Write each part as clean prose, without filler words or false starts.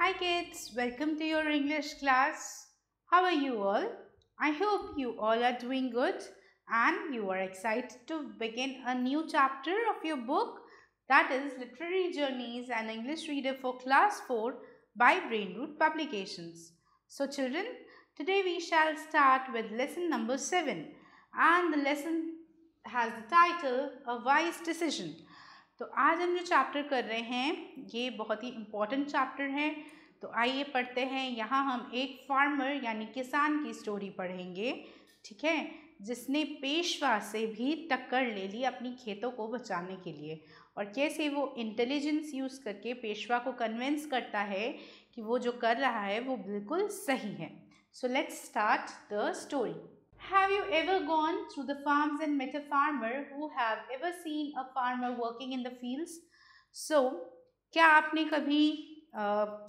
Hi kids, welcome to your English class. How are you all? I hope you all are doing good and you are excited to begin a new chapter of your book, that is Literary Journeys and English Reader for Class 4 by Brainroot Publications. So children, today we shall start with lesson number 7 and the lesson has the title A Wise Decision. तो आज हम जो chapter कर रहे हैं ये बहुत ही important chapter है। तो आइए पढ़ते हैं। यहाँ हम एक फार्मर यानी किसान की स्टोरी पढ़ेंगे, ठीक है, जिसने पेशवा से भी टक्कर ले ली अपनी खेतों को बचाने के लिए, और कैसे वो इंटेलिजेंस यूज़ करके पेशवा को कन्विंस करता है कि वो जो कर रहा है वो बिल्कुल सही है। So let's start the story. Have you ever gone through the farms and met a farmer who have ever seen a farmer working in the fields? So, क्या आपने कभी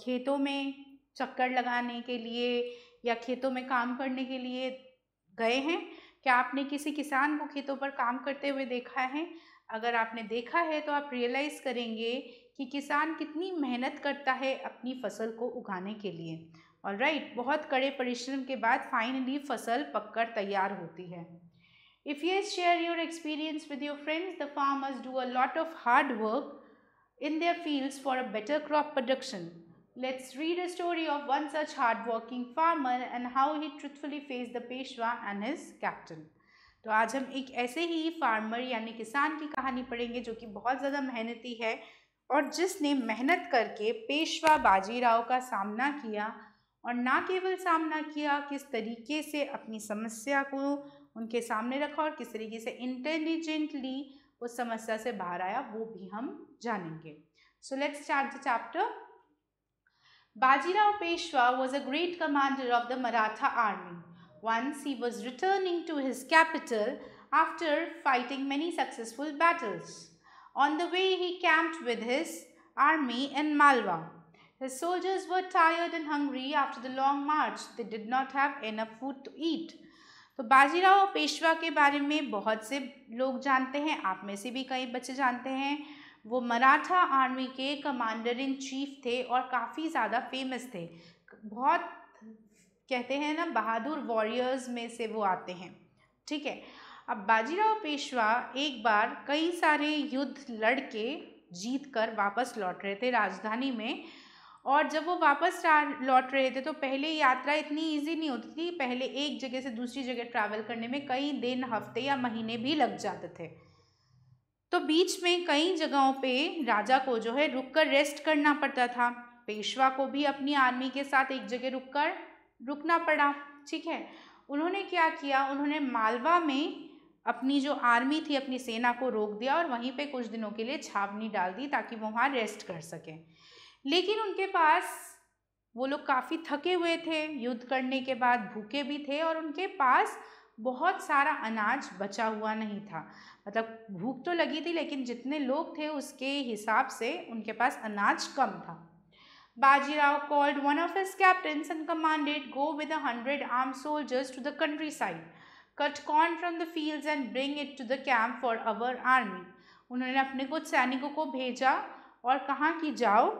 खेतों में चक्कर लगाने के लिए या खेतों में काम करने के लिए गए हैं? क्या आपने किसी किसान को खेतों पर काम करते हुए देखा है? अगर आपने देखा है तो आप रियलाइज़ करेंगे कि किसान कितनी मेहनत करता है अपनी फसल को उगाने के लिए। ऑलराइट, बहुत कड़े परिश्रम के बाद फाइनली फसल पककर तैयार होती है। If yes, share your experience with your friends. The farmers do a lot of hard work in their fields for a better crop production. Let's read a story of one such hard-working farmer and how he truthfully faced the Peshwa and his captain. तो आज हम एक ऐसे ही farmer यानी किसान की कहानी पढ़ेंगे जो कि बहुत ज़्यादा मेहनती है और जिसने मेहनत करके पेशवा बाजीराव का सामना किया, और ना केवल सामना किया, किस तरीके से अपनी समस्या को उनके सामने रखा और किस तरीके से इंटेलिजेंटली उस समस्या से बाहर आया, वो भी हम जानेंगे। So let's start the chapter. Bajirao Peshwa was a great commander of the Maratha army. Once he was returning to his capital after fighting many successful battles. On the way he camped with his army in Malwa. His soldiers were tired and hungry after the long march. They did not have enough food to eat. तो बाजीराव पेशवा के बारे में बहुत से लोग जानते हैं, आप में से भी कई बच्चे जानते हैं। वो मराठा आर्मी के कमांडर इन चीफ थे और काफ़ी ज़्यादा फेमस थे। बहुत कहते हैं ना, बहादुर वॉरियर्स में से वो आते हैं, ठीक है। अब बाजीराव पेशवा एक बार कई सारे युद्ध लड़ के जीत कर वापस लौट रहे थे राजधानी में, और जब वो वापस लौट रहे थे तो पहले यात्रा इतनी इजी नहीं होती थी। पहले एक जगह से दूसरी जगह ट्रैवल करने में कई दिन, हफ्ते या महीने भी लग जाते थे। तो बीच में कई जगहों पे राजा को जो है रुककर रेस्ट करना पड़ता था। पेशवा को भी अपनी आर्मी के साथ एक जगह रुकना पड़ा, ठीक है। उन्होंने क्या किया, उन्होंने मालवा में अपनी जो आर्मी थी, अपनी सेना को रोक दिया और वहीं पे कुछ दिनों के लिए छावनी डाल दी ताकि वो वहाँ रेस्ट कर सकें। लेकिन उनके पास, वो लोग काफ़ी थके हुए थे, युद्ध करने के बाद भूखे भी थे और उनके पास बहुत सारा अनाज बचा हुआ नहीं था। मतलब भूख तो लगी थी लेकिन जितने लोग थे उसके हिसाब से उनके पास अनाज कम था। Bajirao called one of his captains and commanded, "Go with 100 armed soldiers to the countryside, cut corn from the fields and bring it to the camp for our army." उन्होंने अपने कुछ सैनिकों को भेजा और कहा कि जाओ,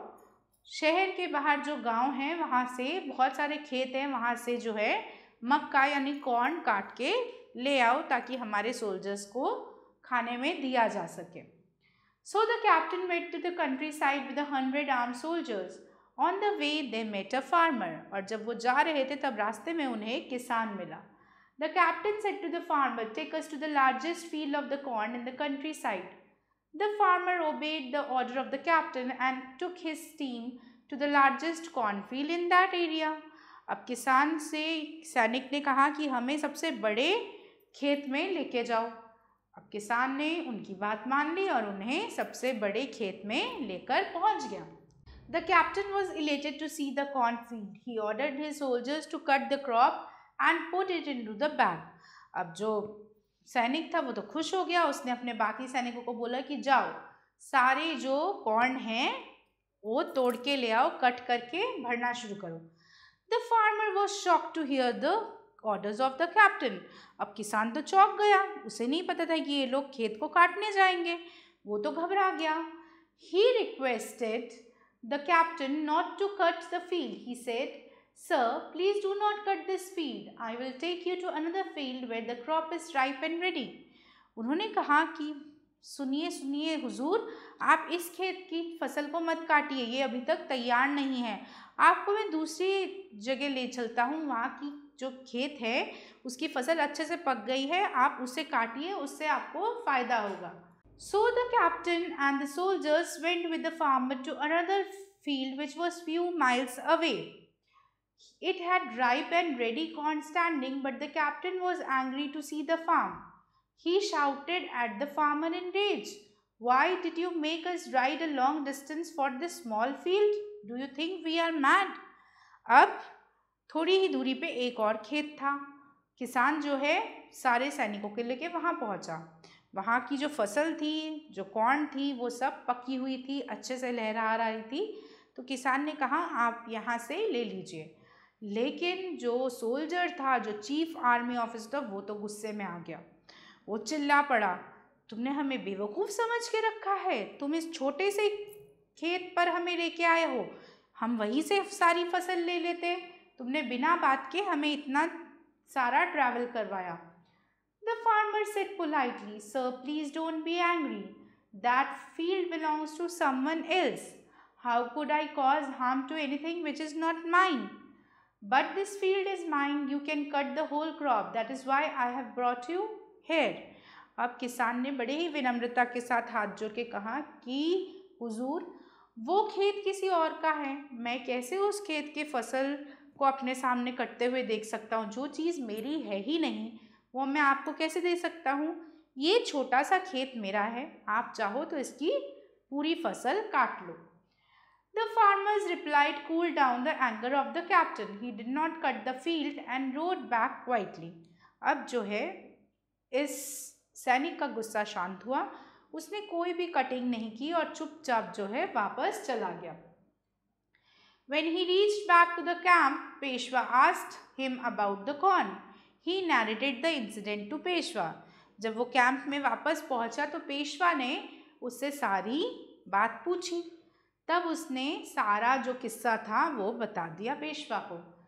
शहर के बाहर जो गांव हैं वहाँ से बहुत सारे खेत हैं, वहाँ से जो है मक्का यानी कॉर्न काट के ले आओ ताकि हमारे सोल्जर्स को खाने में दिया जा सके। So the captain went to the countryside with 100 armed soldiers. On the way they met a farmer. और जब वो जा रहे थे तब रास्ते में उन्हें एक किसान मिला। The captain said to the farmer, "Take us to the largest field of the corn in the countryside." The farmer obeyed the order of the captain and took his team to the largest cornfield in that area. अब किसान से सैनिक ने कहा कि हमें सबसे बड़े खेत में लेके जाओ। अब किसान ने उनकी बात मान ली और उन्हें सबसे बड़े खेत में लेकर पहुंच गया। The captain was elated to see the cornfield. He ordered his soldiers to cut the crop and put it into the bag. अब जो सैनिक था वो तो खुश हो गया, उसने अपने बाकी सैनिकों को बोला कि जाओ सारे जो कॉर्न हैं वो तोड़ के ले आओ, कट करके भरना शुरू करो। The farmer was shocked to hear the orders of the captain. अब किसान तो चौंक गया, उसे नहीं पता था कि ये लोग खेत को काटने जाएंगे, वो तो घबरा गया। He requested the captain not to cut the field. He said, "Sir, please do not cut this field. I will take you to another field where the crop is ripe and ready." उन्होंने कहा कि सुनिए सुनिए हुजूर, आप इस खेत की फसल को मत काटिए, ये अभी तक तैयार नहीं है। आपको मैं दूसरी जगह ले चलता हूँ, वहाँ की जो खेत है उसकी फसल अच्छे से पक गई है, आप उसे काटिए, उससे आपको फ़ायदा होगा। So the captain and the soldiers went with the farmer to another field which was few miles away. It had ripe and ready corn standing, but the captain was angry to see the farm. He shouted at the farmer in rage, "Why did you make us ride a long distance for this small field? Do you think we are mad?" अब थोड़ी ही दूरी पे एक और खेत था। किसान जो है सारे सैनिकों के लेके वहाँ पहुँचा। वहाँ की जो फसल थी, जो कॉर्न थी, वो सब पकी हुई थी, अच्छे से लहरा रही थी। तो किसान ने कहा, आप यहाँ से ले लीजिए। लेकिन जो सोल्जर था, जो चीफ आर्मी ऑफिसर था, वो तो गुस्से में आ गया। वो चिल्ला पड़ा, तुमने हमें बेवकूफ़ समझ के रखा है? तुम इस छोटे से खेत पर हमें लेके आए हो, हम वहीं से सारी फसल ले लेते। तुमने बिना बात के हमें इतना सारा ट्रैवल करवाया। The farmer said politely, "Sir, please don't be angry. That field belongs to someone else. How could I cause harm to anything which is not mine? But this field is mine. You can cut the whole crop. That is why I have brought you here." अब किसान ने बड़े ही विनम्रता के साथ हाथ जोड़ के कहा कि हुजूर, वो खेत किसी और का है, मैं कैसे उस खेत के फसल को अपने सामने कटते हुए देख सकता हूँ? जो चीज़ मेरी है ही नहीं, वो मैं आपको कैसे दे सकता हूँ? ये छोटा सा खेत मेरा है, आप चाहो तो इसकी पूरी फसल काट लो। The farmers replied, "Cool down the anger of the captain. He did not cut the field and rode back quietly." अब जो है इस सैनिक का गुस्सा शांत हुआ, उसने कोई भी कटिंग नहीं की और चुपचाप जो है वापस चला गया। When he reached back to the camp, Peshwa asked him about the corn. He narrated the incident to Peshwa. जब वो कैंप में वापस पहुंचा तो पेशवा ने उससे सारी बात पूछी। तब उसने सारा जो किस्सा था वो बता दिया पेशवा को।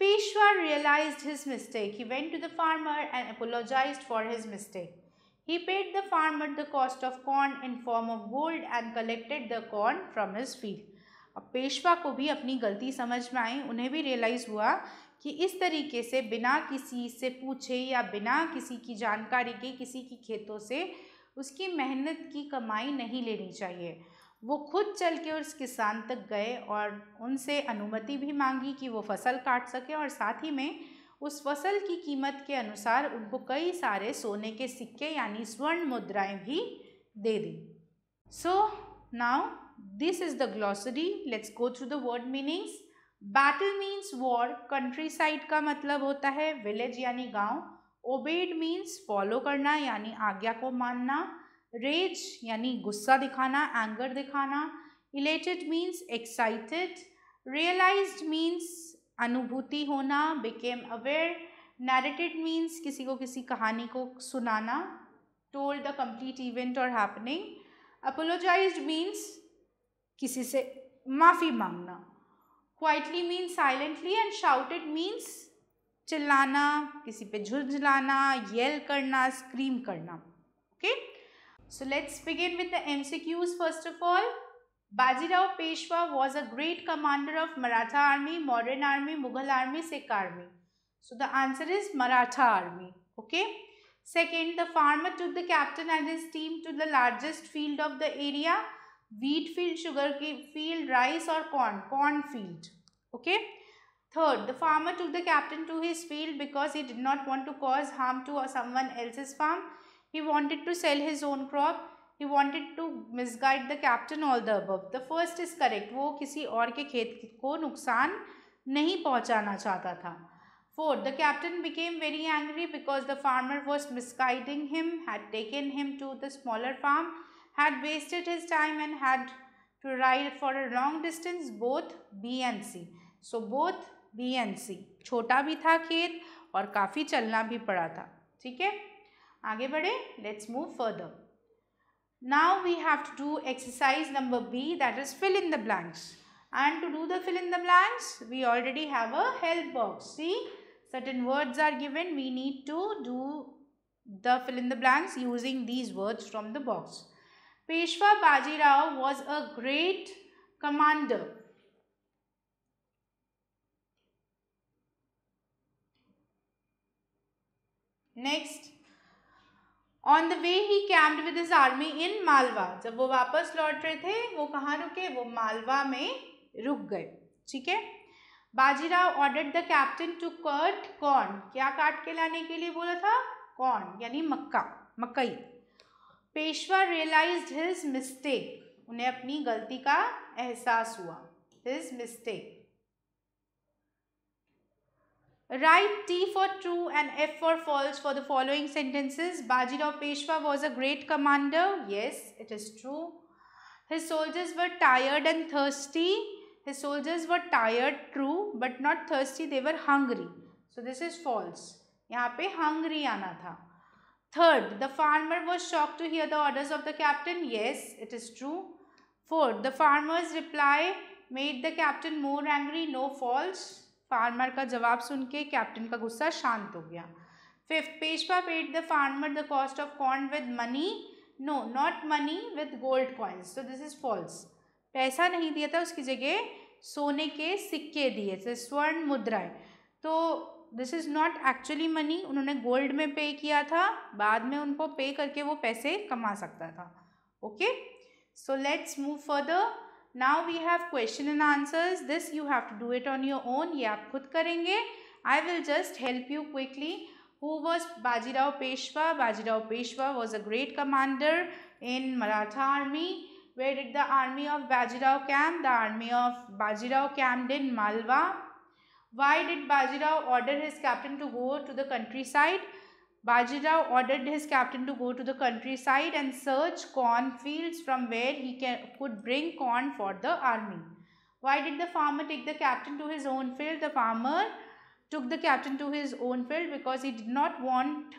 Peshwa realized his mistake. He went to the farmer and apologized for his mistake. He paid the farmer the cost of corn in form of gold and collected the corn from his field. अब पेशवा को भी अपनी गलती समझ में आई। उन्हें भी realise हुआ कि इस तरीके से बिना किसी से पूछे या बिना किसी की जानकारी के किसी की खेतों से उसकी मेहनत की कमाई नहीं लेनी चाहिए। वो खुद चल के उस किसान तक गए और उनसे अनुमति भी मांगी कि वो फसल काट सके और साथ ही में उस फसल की कीमत के अनुसार उनको कई सारे सोने के सिक्के यानी स्वर्ण मुद्राएं भी दे दी। So now this is the glossary. Let's go through the word meanings. Battle means war. Countryside का मतलब होता है विलेज यानी गांव। ओबेड मीन्स फॉलो करना यानी आज्ञा को मानना। रेज यानी गुस्सा दिखाना, एंगर दिखाना। Elated means excited. Realized means अनुभूति होना, बिकेम अवेयर। नैरेटेड मीन्स किसी को किसी कहानी को सुनाना, टोल्ड द कंप्लीट इवेंट और हैपनिंग। अपोलोजाइज्ड मीन्स किसी से माफ़ी मांगना। Quietly means silently and shouted means चिल्लाना, किसी पे झुंझलाना, येल करना, स्क्रीम करना। Okay, so let's begin with the MCQs first of all. Bajirao Peshwa was a great commander of Maratha army, modern army, Mughal army, Sikh army. So the answer is Maratha army. Okay. Second, the farmer took the captain and his team to the largest field of the area. Wheat field, sugar field, rice or corn field. Okay. Third, the farmer took the captain to his field because he did not want to cause harm to someone else's farm. He wanted to sell his own crop. He wanted to misguide the captain, all the above. The first is correct. वो किसी और के खेत को नुकसान नहीं पहुंचाना चाहता था। Fourth, the captain became very angry because the farmer was misguiding him, had taken him to the smaller farm, had wasted his time and had to ride for a long distance, both B and C. So both B and C. छोटा भी था खेत और काफ़ी चलना भी पड़ा था। ठीक है, आगे बढ़े। Let's move further. Now we have to do exercise number B, that is fill in the blanks. And to do the fill in the blanks, we already have a help box. See, certain words are given. We need to do the fill in the blanks using these words from the box. Peshwa Bajirao was a great commander. Next, on the way he camped with his army in Malwa. जब वो वापस लौट रहे थे, वो कहाँ रुके? वो मालवा में रुक गए. ठीक है. Bajirao ordered the captain to cut corn. क्या काट के लाने के लिए बोला था? Corn, यानी मक्का, मकई. Peshwa realized his mistake. उन्हें अपनी गलती का एहसास हुआ. His mistake. Write T for true and F for false for the following sentences. Bajirao Peshwa was a great commander. Yes, it is true. His soldiers were tired and thirsty. His soldiers were tired, true, but not thirsty. They were hungry. So this is false. यहाँ पे hungry आना था. Third, the farmer was shocked to hear the orders of the captain. Yes, it is true. Fourth, the farmer's reply made the captain more angry. No, false. Farmer का जवाब सुन के captain का गुस्सा शांत हो गया. Fifth, Peshwa paid the farmer the cost of corn with money. No, not money, with gold coins. So this is false. पैसा नहीं दिया था, उसकी जगह सोने के सिक्के दिए थे, स्वर्ण मुद्राएं. तो this is not actually money. उन्होंने गोल्ड में पे किया था, बाद में उनको पे करके वो पैसे कमा सकता था. Okay, so let's move further. Now we have question and answers. This you have to do it on your own. ये आप खुद करेंगे. I will just help you quickly. Who was Bajirao Peshwa? Bajirao Peshwa was a great commander in Maratha army. Where did the army of Bajirao camp? The army of Bajirao camped in Malwa. Why did Bajirao order his captain to go to the countryside? Bajirao ordered his captain to go to the countryside and search cornfields from where he could bring corn for the army. Why did the farmer take the captain to his own field? The farmer took the captain to his own field because he did not want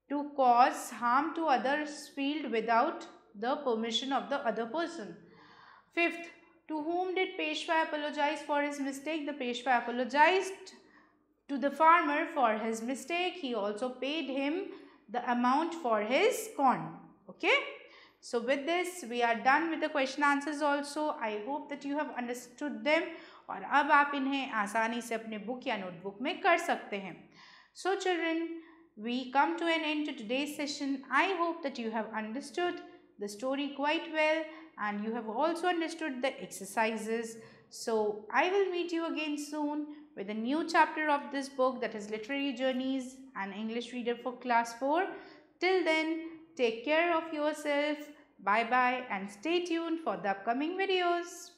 to cause harm to others' field without the permission of the other person. Fifth, to whom did Peshwa apologize for his mistake? The Peshwa apologized to the farmer for his mistake. He also paid him the amount for his corn. Okay, so with this we are done with the question answers also. I hope that you have understood them और अब आप इन्हें आसानी से अपने book या notebook में कर सकते हैं. So children, we come to an end to today's session. I hope that you have understood the story quite well and you have also understood the exercises. So I will meet you again soon with a new chapter of this book, that is Literary Journeys and English Reader for Class 4. Till then, take care of yourself. Bye bye and stay tuned for the upcoming videos.